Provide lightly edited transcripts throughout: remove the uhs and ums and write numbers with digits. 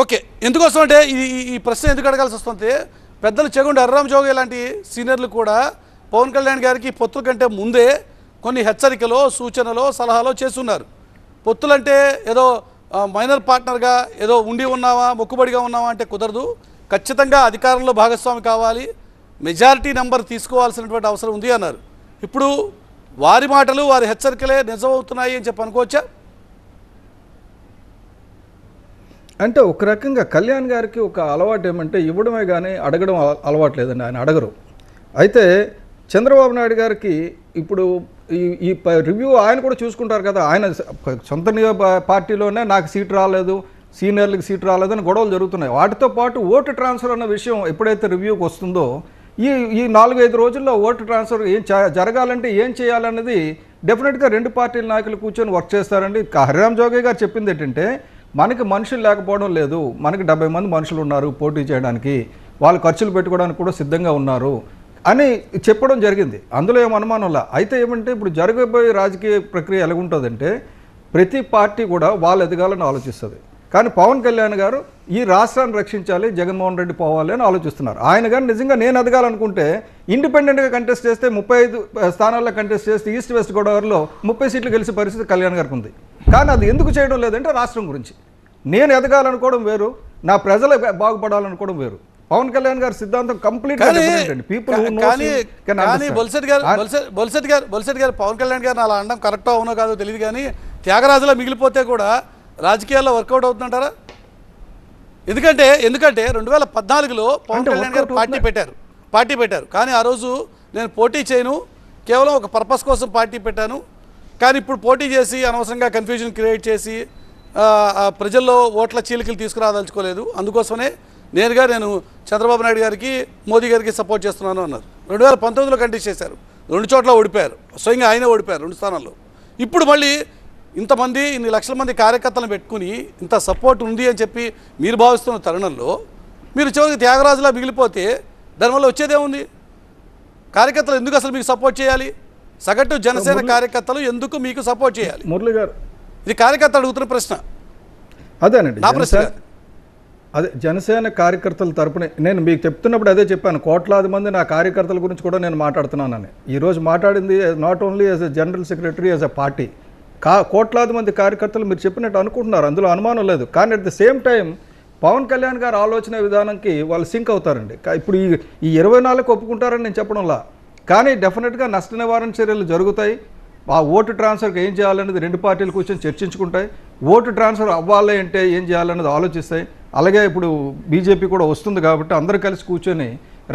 Okay, ఎందుకోసం అంటే ఈ ప్రశ్న ఎందుకు అడగాల్సి వస్తుంది? పెద్దలు చెగుండి అర్రామ్ జోగి లాంటి సీనియర్లు కూడా పవన్ కళ్యాణ్ గారికి పొత్తుల కంటే ముందే కొన్ని హెచ్చరికలో, సూచనలో, సలహాలో చేస్తున్నారు. పొత్తులంటే ఏదో మైనర్ పార్ట్నర్గా ఏదో ఉండి ఉన్నావా, మొక్కుబడిగా ఉన్నావా అంటే కుదరదు. ఖచ్చితంగా అధికారంలో భాగస్వామి కావాలి, మెజారిటీ నెంబర్ తీసుకోవాల్సినటువంటి అవసరం ఉంది అన్నారు. ఇప్పుడు వారి మాటలు, వారి హెచ్చరికలే నిజమవుతున్నాయి అని చెప్పి అనుకోవచ్చా? అంటే ఒక రకంగా కళ్యాణ్ గారికి ఒక అలవాటు ఏమంటే ఇవ్వడమే కానీ అడగడం అలవాటు లేదండి. ఆయన అడగరు. అయితే చంద్రబాబు నాయుడు గారికి ఇప్పుడు ఈ రివ్యూ ఆయన కూడా చూసుకుంటారు కదా. ఆయన సొంత పార్టీలోనే నాకు సీట్ రాలేదు, సీనియర్లకు సీట్ రాలేదని గొడవలు జరుగుతున్నాయి. వాటితో పాటు ఓటు ట్రాన్స్ఫర్ అన్న విషయం ఎప్పుడైతే రివ్యూకి వస్తుందో ఈ 4-5 రోజుల్లో ఓటు ట్రాన్స్ఫర్ జరగాలంటే ఏం చేయాలన్నది డెఫినెట్గా రెండు పార్టీల నాయకులు కూర్చొని వర్క్ చేస్తారండి. హరిరామ్ జోగి గారు చెప్పింది ఏంటంటే మనకి మనుషులు లేకపోవడం లేదు, మనకి 70 మంది మనుషులు ఉన్నారు పోటీ చేయడానికి, వాళ్ళు ఖర్చులు పెట్టుకోవడానికి కూడా సిద్ధంగా ఉన్నారు అని చెప్పడం జరిగింది. అందులో ఏం అనుమానంలా. అయితే ఏమంటే ఇప్పుడు జరగబోయే రాజకీయ ప్రక్రియ ఎలాగుంటుందంటే ప్రతి పార్టీ కూడా వాళ్ళు ఎదగాలని ఆలోచిస్తుంది. కానీ పవన్ కళ్యాణ్ గారు ఈ రాష్ట్రాన్ని రక్షించాలి, జగన్మోహన్ రెడ్డి పోవాలి అని ఆలోచిస్తున్నారు. ఆయన కానీ నిజంగా నేను ఎదగాలనుకుంటే ఇండిపెండెంట్గా కంటెస్ట్ చేస్తే 35 స్థానాల్లో కంటెస్ట్ చేస్తే ఈస్ట్ వెస్ట్ గోదావరిలో 30 సీట్లు గెలిచే పరిస్థితి కళ్యాణ్ గారికి ఉంది. కానీ అది ఎందుకు చేయడం లేదంటే రాష్ట్రం గురించి. నేను ఎదగాలనుకోవడం వేరు, నా ప్రజలు బాగుపడాలనుకోవడం వేరు. పవన్ కళ్యాణ్ గారి సిద్ధాంతం కంప్లీట్గా డిఫరెంట్ అండి. బొల్సెట్ గారు పవన్ కళ్యాణ్ గారిని అలా అనడం కరెక్టో అవునో కాదో తెలియదు, కానీ త్యాగరాజులో మిగిలిపోతే కూడా రాజకీయాల్లో వర్కౌట్ అవుతుందంటారా? ఎందుకంటే 2014లో పవన్ కళ్యాణ్ గారు పార్టీ పెట్టారు. కానీ ఆ రోజు నేను పోటీ చేయను, కేవలం ఒక పర్పస్ కోసం పార్టీ పెట్టాను. కానీ ఇప్పుడు పోటీ చేసి అనవసరంగా కన్ఫ్యూజన్ క్రియేట్ చేసి ప్రజల్లో ఓట్ల చీలికలు తీసుకురాదలుచుకోలేదు. అందుకోసమే నేను చంద్రబాబు నాయుడు గారికి, మోదీ గారికి సపోర్ట్ చేస్తున్నాను అన్నారు. 2019లో కంటెస్ట్ చేశారు, 2 చోట్ల ఓడిపోయారు, స్వయంగా ఆయనే ఓడిపోయారు 2 స్థానాల్లో. ఇప్పుడు మళ్ళీ ఇంతమంది, ఇన్ని లక్షల మంది కార్యకర్తలను పెట్టుకుని ఇంత సపోర్ట్ ఉంది అని చెప్పి మీరు భావిస్తున్న తరుణంలో మీరు చివరికి త్యాగరాజులా మిగిలిపోతే దానివల్ల వచ్చేదేముంది? కార్యకర్తలు ఎందుకు అసలు మీకు సపోర్ట్ చేయాలి? సగటు జనసేన కార్యకర్తలు ఎందుకు మీకు సపోర్ట్ చేయాలి? మురళి గారు, ఇది కార్యకర్త అడుగుతున్న ప్రశ్న. అదేనండి నా ప్రశ్న. అదే జనసేన కార్యకర్తల తరపున నేను మీకు చెప్తున్నప్పుడు అదే చెప్పాను. కోట్లాది మంది నా కార్యకర్తల గురించి కూడా నేను మాట్లాడుతున్నానని. ఈరోజు మాట్లాడింది not only as a general secretary, as a party. కోట్లాది మంది కార్యకర్తలు మీరు చెప్పినట్టు అనుకుంటున్నారు, అందులో అనుమానం లేదు. కానీ at the same time Pawan Kalyan garu ఆలోచన విధానంకి వాళ్ళు సింక్ అవుతారండి. ఇప్పుడు ఈ 24కు ఒప్పుకుంటారని నేను చెప్పడంలా, కానీ డెఫినెట్గా నష్ట నివారణ చర్యలు జరుగుతాయి. ఆ ఓటు ట్రాన్స్ఫర్కి ఏం చేయాలనేది రెండు పార్టీలు కూర్చొని చర్చించుకుంటాయి. ఓటు ట్రాన్స్ఫర్ అవ్వాలి అంటే ఏం చేయాలనేది ఆలోచిస్తాయి. అలాగే ఇప్పుడు బీజేపీ కూడా వస్తుంది కాబట్టి అందరూ కలిసి కూర్చొని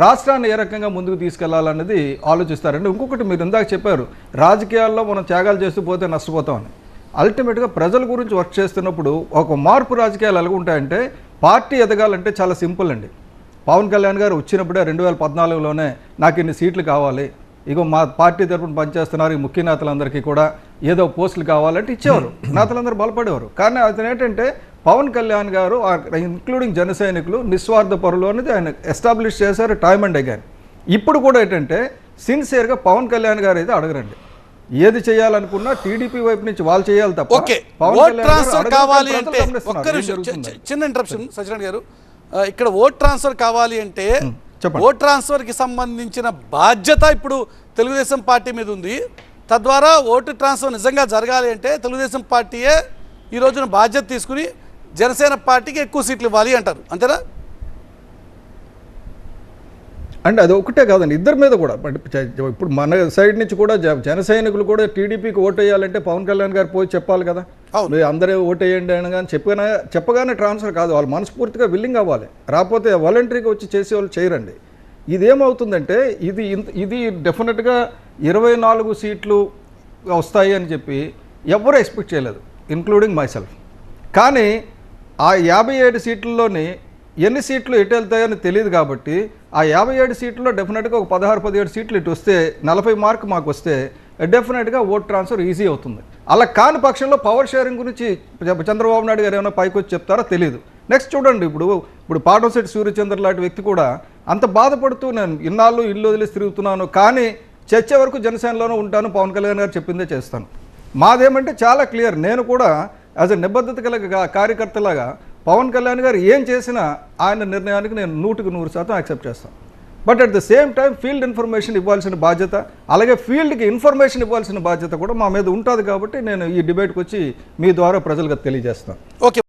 రాష్ట్రాన్ని ఏ రకంగా ముందుకు తీసుకెళ్లాలన్నది ఆలోచిస్తారండి. ఇంకొకటి మీరు ఇందాక చెప్పారు, రాజకీయాల్లో మనం త్యాగాలు చేస్తూ పోతే నష్టపోతామని. అల్టిమేట్గా ప్రజల గురించి వర్క్ చేస్తున్నప్పుడు ఒక మార్పు రాజకీయాలు ఎలా ఉంటాయంటే పార్టీ ఎదగాలంటే చాలా సింపుల్ అండి. పవన్ కళ్యాణ్ గారు వచ్చినప్పుడే 2014లోనే నాకు ఇన్ని సీట్లు కావాలి, ఇగో మా పార్టీ తరఫున పనిచేస్తున్నారు ఈ ముఖ్య నేతలందరికీ కూడా ఏదో పోస్టులు కావాలంటే ఇచ్చేవారు, నేతలందరూ బలపడేవారు. కానీ అతను ఏంటంటే పవన్ కళ్యాణ్ గారు ఇంక్లూడింగ్ జన సైనికులు నిస్వార్థ పరులు అనేది ఆయన ఎస్టాబ్లిష్ చేశారు టైమ్ అండ్ అగైన్. ఇప్పుడు కూడా ఏంటంటే సిన్సియర్గా పవన్ కళ్యాణ్ గారు అయితే అడగరండి. ఏది చేయాలనుకున్నా టీడీపీ వైపు నుంచి వాళ్ళు చేయాలి తప్ప చిన్న ఇంటరప్షన్ సత్యనారాయణ గారు, ఇక్కడ ఓట్ ట్రాన్స్ఫర్ కావాలి అంటే ఓట్ ట్రాన్స్ఫర్కి సంబంధించిన బాధ్యత ఇప్పుడు తెలుగుదేశం పార్టీ మీద ఉంది. తద్వారా ఓటు ట్రాన్స్ఫర్ నిజంగా జరగాలి అంటే తెలుగుదేశం పార్టీయే ఈ రోజున బాధ్యత తీసుకుని జనసేన పార్టీకి ఎక్కువ సీట్లు ఇవ్వాలి అంటారు, అంతేనా? అంటే అది ఒకటే కాదండి, ఇద్దరి మీద కూడా. ఇప్పుడు మన సైడ్ నుంచి కూడా జన సైనికులు కూడా టీడీపీకి ఓటు వేయాలంటే పవన్ కళ్యాణ్ గారు పోయి చెప్పాలి కదా, అందరూ ఓటు వేయండి అని కానీ చెప్పగానే ట్రాన్స్ఫర్ కాదు, వాళ్ళు మనస్ఫూర్తిగా విల్లింగ్ అవ్వాలి. రాకపోతే వాలంటరీగా వచ్చి చేసేవాళ్ళు చేయరండి. ఇదేమవుతుందంటే ఇది డెఫినెట్గా 24 సీట్లు వస్తాయి అని చెప్పి ఎవరు ఎక్స్పెక్ట్ చేయలేదు, ఇంక్లూడింగ్ మైసెల్ఫ్. కానీ ఆ 57 సీట్లలోని ఎన్ని సీట్లు ఎటు వెళ్తాయని తెలియదు కాబట్టి ఆ 57 సీట్లలో డెఫినెట్గా ఒక 16-17 సీట్లు ఇటు వస్తే 40 మార్క్ మాకు వస్తే డెఫినెట్గా ఓట్ ట్రాన్స్ఫర్ ఈజీ అవుతుంది. అలా కాని పక్షంలో పవర్ షేరింగ్ గురించి చంద్రబాబు నాయుడు గారు ఏమైనా పైకి వచ్చి చెప్తారో తెలియదు. నెక్స్ట్ చూడండి, ఇప్పుడు పాటంశెట్టి సూర్యచంద్ర లాంటి వ్యక్తి కూడా అంత బాధపడుతూ నేను ఇన్నాళ్ళు ఇల్లు వదిలేసి తిరుగుతున్నాను, కానీ చర్చ వరకు జనసేనలోనే ఉంటాను, పవన్ కళ్యాణ్ గారు చెప్పిందే చేస్తాను. మాదేమంటే చాలా క్లియర్. నేను కూడా యాజ్ ఎ నిబద్ధత కలిగ కార్యకర్తలాగా పవన్ కళ్యాణ్ గారు ఏం చేసినా ఆయన నిర్ణయానికి నేను 100% యాక్సెప్ట్ చేస్తాను. But at the same time field information ఇవ్వాల్సిన బాధ్యత, అలాగే ఫీల్డ్కి ఇన్ఫర్మేషన్ ఇవ్వాల్సిన బాధ్యత కూడా మా మీద ఉంటుంది. కాబట్టి నేను ఈ డిబేట్కి వచ్చి మీ ద్వారా ప్రజలకు తెలియజేస్తాను. ఓకే.